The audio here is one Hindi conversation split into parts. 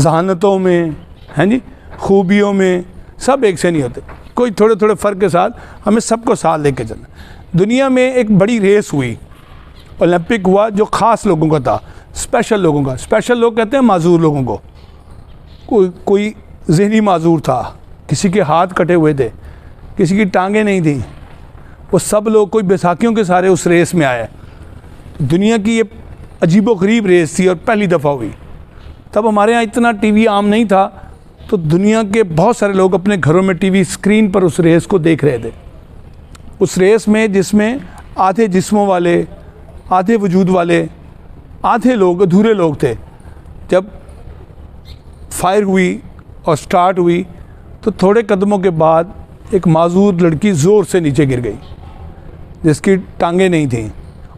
जहानतों में, हैं जी, खूबियों में, सब एक से नहीं होते। कोई थोड़े थोड़े फ़र्क के साथ हमें सबको साथ लेके चलना। दुनिया में एक बड़ी रेस हुई, ओलंपिक हुआ, जो ख़ास लोगों का था, स्पेशल लोगों का। स्पेशल लोग कहते हैं माजूर लोगों को। कोई ज़हनी माजूर था, किसी के हाथ कटे हुए थे, किसी की टांगें नहीं थी, वो सब लोग कोई बैसाखियों के सारे उस रेस में आए। दुनिया की ये अजीबोगरीब रेस थी और पहली दफ़ा हुई। तब हमारे यहाँ इतना टीवी आम नहीं था, तो दुनिया के बहुत सारे लोग अपने घरों में टीवी स्क्रीन पर उस रेस को देख रहे थे। उस रेस में जिसमें आधे जिस्मों वाले, आधे वजूद वाले, आधे लोग अधूरे लोग थे। जब फायर हुई और स्टार्ट हुई तो थोड़े कदमों के बाद एक माजूर लड़की ज़ोर से नीचे गिर गई, जिसकी टांगें नहीं थीं,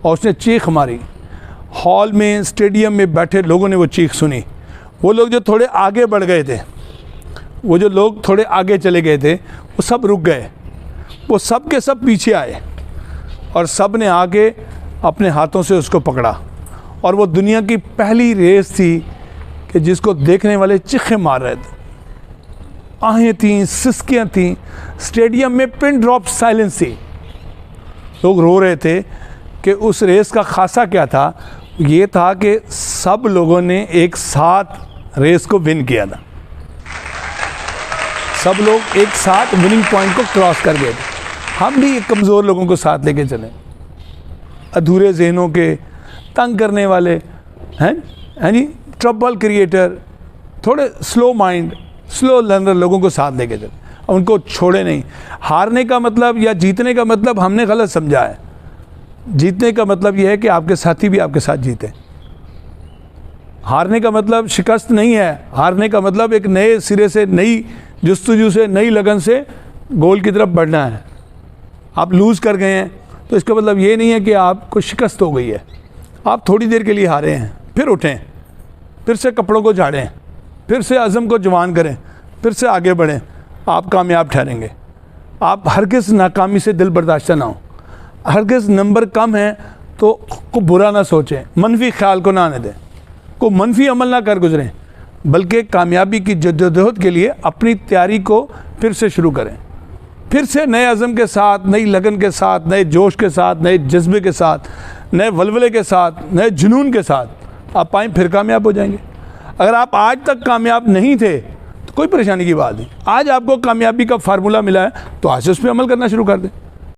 और उसने चीख मारी। हॉल में, स्टेडियम में बैठे लोगों ने वो चीख सुनी। वो लोग जो थोड़े आगे बढ़ गए थे, वो जो लोग थोड़े आगे चले गए थे, वो सब रुक गए। वो सब के सब पीछे आए और सब ने आके अपने हाथों से उसको पकड़ा। और वो दुनिया की पहली रेस थी कि जिसको देखने वाले चीखें मार रहे थे। आहें थीं, सिसकियाँ थीं, स्टेडियम में पिन ड्रॉप साइलेंस थी। लोग रो रहे थे कि उस रेस का खासा क्या था। ये था कि सब लोगों ने एक साथ रेस को विन किया था। सब लोग एक साथ विनिंग पॉइंट को क्रॉस कर गए थे। हम भी कमज़ोर लोगों को साथ लेके चले, अधूरे जहनों के, तंग करने वाले, हैं जी, ट्रबल क्रिएटर, थोड़े स्लो माइंड, स्लो लर्नर लोगों को साथ लेके चले, उनको छोड़े नहीं। हारने का मतलब या जीतने का मतलब हमने गलत समझा है। जीतने का मतलब यह है कि आपके साथी भी आपके साथ जीते। हारने का मतलब शिकस्त नहीं है। हारने का मतलब एक नए सिरे से, नई जुस्तजू से, नई लगन से गोल की तरफ बढ़ना है। आप लूज़ कर गए हैं तो इसका मतलब ये नहीं है कि आपको शिकस्त हो गई है। आप थोड़ी देर के लिए हारे हैं, फिर उठें, फिर से कपड़ों को झाड़ें, फिर से अज़म को जवान करें, फिर से आगे बढ़ें, आप कामयाब ठहरेंगे। आप हरगिज़ नाकामी से दिल बर्दाश्त ना हो। हरगिज़ नंबर कम है तो को बुरा ना सोचें, मनफी ख्याल को ना आने दें, को मनफी अमल ना कर गुजरें, बल्कि कामयाबी की जद्दोजहद के लिए अपनी तैयारी को फिर से शुरू करें। फिर से नए अज़म के साथ, नई लगन के साथ, नए जोश के साथ, नए जज्बे के साथ, नए वलवले के साथ, नए जुनून के साथ आप आएँ, फिर कामयाब हो जाएंगे। अगर आप आज तक कामयाब नहीं थे तो कोई परेशानी की बात नहीं। आज आपको कामयाबी का फार्मूला मिला है तो आज उस पर अमल करना शुरू कर दें।